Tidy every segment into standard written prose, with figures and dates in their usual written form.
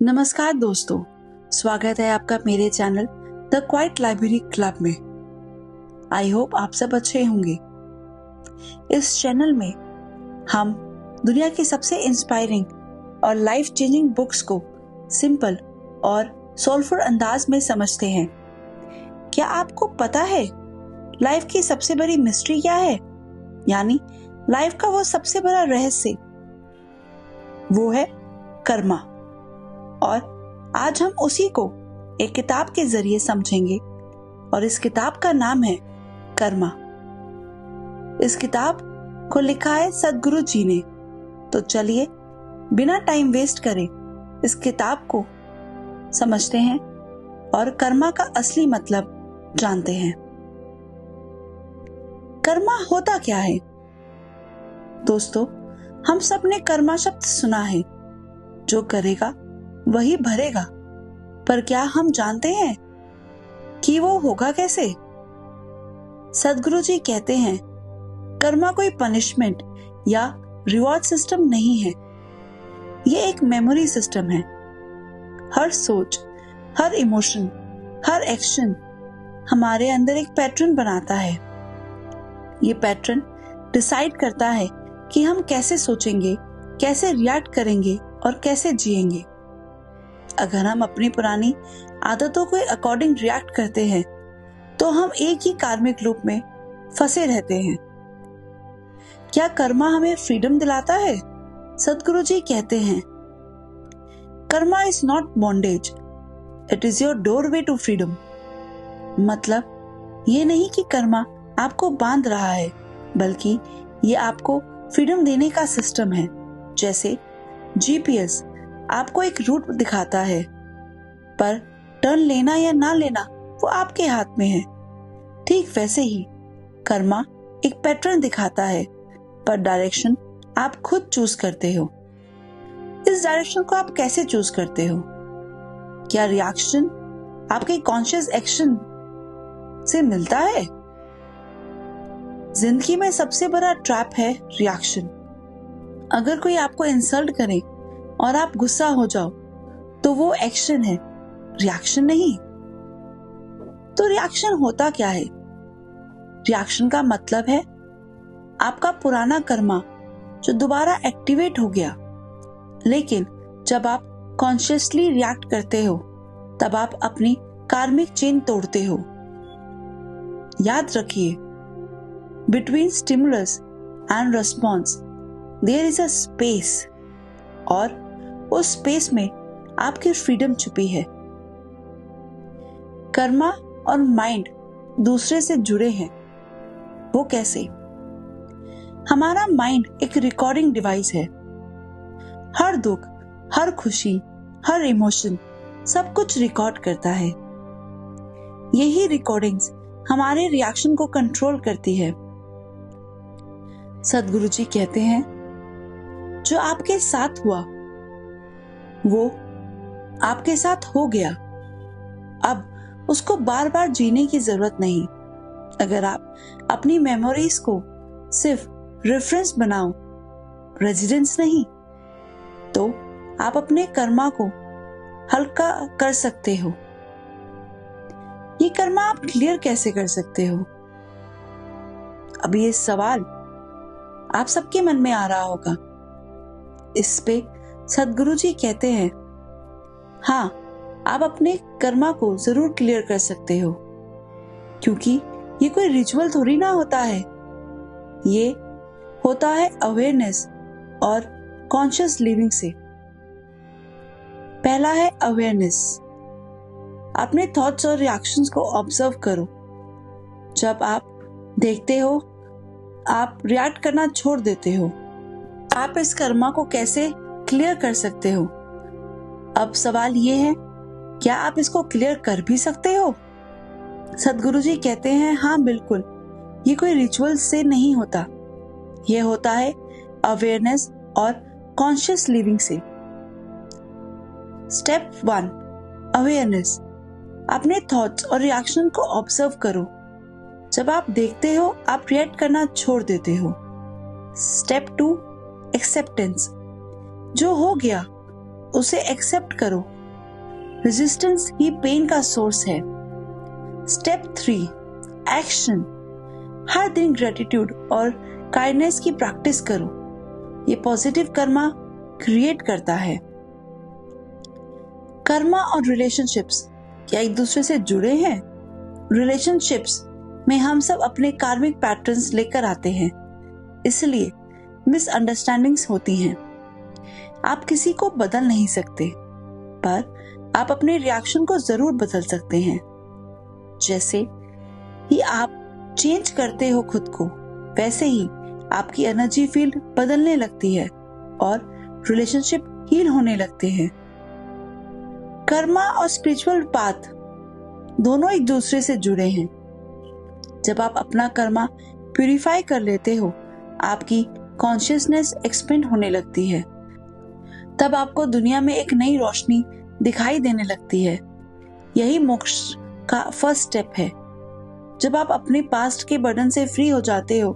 नमस्कार दोस्तों, स्वागत है आपका मेरे channel the quiet library club में। आई होप आप सब अच्छे होंगे। इस चैनल में हम दुनिया की सबसे इंस्पायरिंग और लाइफ चेंजिंग बुक्स को सिंपल और सोलफुल अंदाज में समझते हैं। क्या आपको पता है लाइफ की सबसे बड़ी मिस्ट्री क्या है? यानी लाइफ का वो सबसे बड़ा रहस्य, वो है कर्मा। और आज हम उसी को एक किताब के जरिए समझेंगे और इस किताब का नाम है कर्मा। इस किताब को लिखा है सद्गुरु जी ने। तो चलिए बिना टाइम वेस्ट करे इस किताब को समझते हैं और कर्मा का असली मतलब जानते हैं। कर्मा होता क्या है? दोस्तों, हम सब ने कर्मा शब्द सुना है, जो करेगा वही भरेगा। पर क्या हम जानते हैं कि वो होगा कैसे? सद्गुरु जी कहते हैं, कर्मा कोई पनिशमेंट या रिवॉर्ड सिस्टम नहीं है। ये एक मेमोरी सिस्टम है। हर सोच, हर इमोशन, हर एक्शन हमारे अंदर एक पैटर्न बनाता है। ये पैटर्न डिसाइड करता है कि हम कैसे सोचेंगे, कैसे रिएक्ट करेंगे और कैसे जिएंगे। अगर हम अपनी पुरानी आदतों के अकॉर्डिंग रिएक्ट करते हैं तो हम एक ही कार्मिक लूप में फंसे रहते हैं। क्या कर्मा हमें फ्रीडम दिलाता है? सद्गुरु जी कहते हैं, karma is not bondage, it is your doorway to freedom. मतलब ये नहीं कि कर्मा आपको बांध रहा है, बल्कि ये आपको फ्रीडम देने का सिस्टम है। जैसे जीपीएस आपको एक रूट दिखाता है, पर टर्न लेना या ना लेना वो आपके हाथ में है। ठीक वैसे ही कर्मा एक पैटर्न दिखाता है, पर डायरेक्शन आप खुद चूज करते हो। इस डायरेक्शन को आप कैसे चूज करते हो? क्या रिएक्शन आपके कॉन्शियस एक्शन से मिलता है? जिंदगी में सबसे बड़ा ट्रैप है रिएक्शन। अगर कोई आपको इंसल्ट करे और आप गुस्सा हो जाओ तो वो एक्शन है, रिएक्शन नहीं। तो रिएक्शन होता क्या है? रिएक्शन का मतलब है आपका पुराना कर्मा जो दोबारा एक्टिवेट हो गया। लेकिन जब आप कॉन्शियसली रिएक्ट करते हो तब आप अपनी कार्मिक चेन तोड़ते हो। याद रखिए, between stimulus and response there is a space, और उस स्पेस में आपकी फ्रीडम छुपी है। कर्मा और माइंड दूसरे से जुड़े हैं। वो कैसे? हमारा माइंड एक रिकॉर्डिंग डिवाइस है। हर दुख, हर खुशी, हर इमोशन सब कुछ रिकॉर्ड करता है। यही रिकॉर्डिंग्स हमारे रिएक्शन को कंट्रोल करती है। सद्गुरु जी कहते हैं, जो आपके साथ हुआ वो आपके साथ हो गया। अब उसको बार बार जीने की जरूरत नहीं। अगर आप अपनी मेमोरीज को सिर्फ रेफरेंस बनाओ, रेजिडेंस नहीं, तो आप अपने कर्मा को हल्का कर सकते हो। ये कर्मा आप क्लियर कैसे कर सकते हो? अब ये सवाल आप सबके मन में आ रहा होगा। इस पे सद्गुरु जी कहते हैं, हाँ, आप अपने कर्मा को जरूर क्लियर कर सकते हो, क्योंकि ये कोई रिचुअल थोड़ी ना होता है। ये होता है अवेयरनेस और कॉन्शियस लिविंग से। पहला है अवेयरनेस। अपने थॉट्स और रिएक्शंस को ऑब्जर्व करो। जब आप देखते हो, आप रिएक्ट करना छोड़ देते हो। आप इस कर्मा को कैसे क्लियर कर सकते हो? अब सवाल ये है, क्या आप इसको क्लियर कर भी सकते हो? सद्गुरु जी कहते हैं, हाँ बिल्कुल। ये कोई रिचुअल से नहीं होता, ये होता है अवेयरनेस और कॉन्शियस लिविंग से। Step 1, awareness. अपने थॉट्स और रिएक्शन को ऑब्जर्व करो। जब आप देखते हो, आप रिएक्ट करना छोड़ देते हो। Step 2, acceptance. जो हो गया उसे एक्सेप्ट करो। रेजिस्टेंस ही पेन का सोर्स है। Step 3, action. हर दिन ग्रेटिट्यूड और काइंडनेस की प्रैक्टिस करो। ये पॉजिटिव कर्मा क्रिएट करता है। कर्मा और रिलेशनशिप्स क्या एक दूसरे से जुड़े हैं? रिलेशनशिप्स में हम सब अपने कार्मिक पैटर्न्स लेकर आते हैं, इसलिए मिसअंडरस्टैंडिंग्स होती हैं। आप किसी को बदल नहीं सकते, पर आप अपने रिएक्शन को जरूर बदल सकते हैं। जैसे ही आप चेंज करते हो खुद को, वैसे ही आपकी एनर्जी फील्ड बदलने लगती है और रिलेशनशिप हील होने लगते हैं। कर्मा और स्पिरिचुअल पाथ दोनों एक दूसरे से जुड़े हैं। जब आप अपना कर्मा प्यूरिफाई कर लेते हो, आपकी कॉन्शियसनेस एक्सपेंड होने लगती है। तब आपको दुनिया में एक नई रोशनी दिखाई देने लगती है। यही मोक्ष का फर्स्ट स्टेप है। जब आप अपने पास्ट के बर्डन से फ्री हो जाते हो,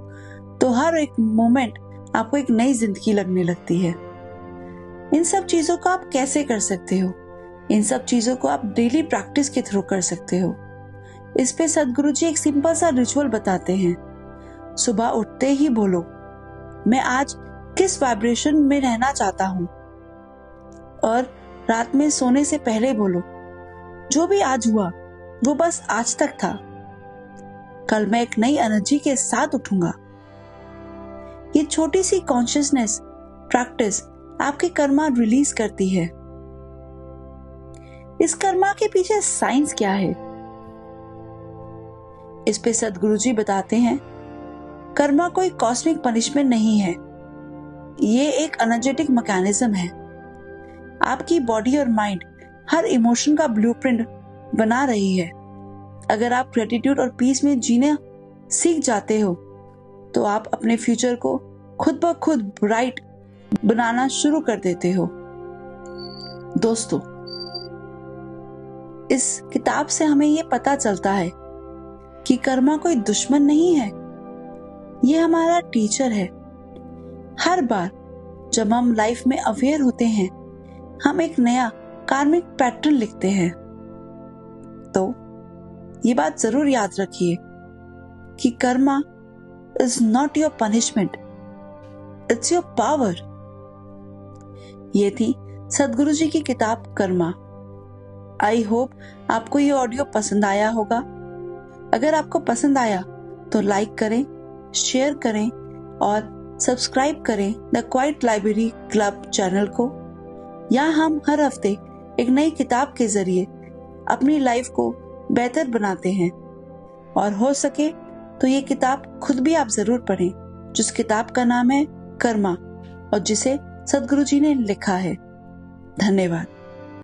तो हर एक मोमेंट आपको एक नई जिंदगी लगने लगती है। इन सब चीजों को आप कैसे कर सकते हो? इन सब चीजों को आप डेली प्रैक्टिस के थ्रू कर सकते हो। इस पे सदगुरु जी एक सिंपल सा रिचुअल बताते हैं। सुबह उठते ही बोलो, मैं आज किस वाइब्रेशन में रहना चाहता हूं, और रात में सोने से पहले बोलो, जो भी आज हुआ वो बस आज तक था, कल मैं एक नई एनर्जी के साथ उठूंगा। ये छोटी सी कॉन्शियसनेस प्रैक्टिस आपके कर्मा रिलीज करती है। इस कर्मा के पीछे साइंस क्या है? इस पे सदगुरु जी बताते हैं, कर्मा कोई कॉस्मिक पनिशमेंट नहीं है। ये एक एनर्जेटिक मैकेनिज्म है। आपकी बॉडी और माइंड हर इमोशन का ब्लूप्रिंट बना रही है। अगर आप ग्रेटिट्यूड और पीस में जीने सीख जाते हो, तो आप अपने फ्यूचर को खुद ब खुद ब्राइट बनाना शुरू कर देते हो। दोस्तों, इस किताब से हमें ये पता चलता है कि कर्मा कोई दुश्मन नहीं है, ये हमारा टीचर है। हर बार जब हम लाइफ में अवेयर होते हैं, हम एक नया कार्मिक पैटर्न लिखते हैं। तो ये बात जरूर याद रखिए कि Karma is not your punishment, it's your power. ये थी सदगुरु जी की किताब कर्मा। आई होप आपको ये ऑडियो पसंद आया होगा। अगर आपको पसंद आया तो लाइक करें, शेयर करें और सब्सक्राइब करें the quiet library club channel को। यहाँ हम हर हफ्ते एक नई किताब के जरिए अपनी लाइफ को बेहतर बनाते हैं, और हो सके तो ये किताब खुद भी आप जरूर पढ़ें, जिस किताब का नाम है कर्मा और जिसे सदगुरु जी ने लिखा है। धन्यवाद।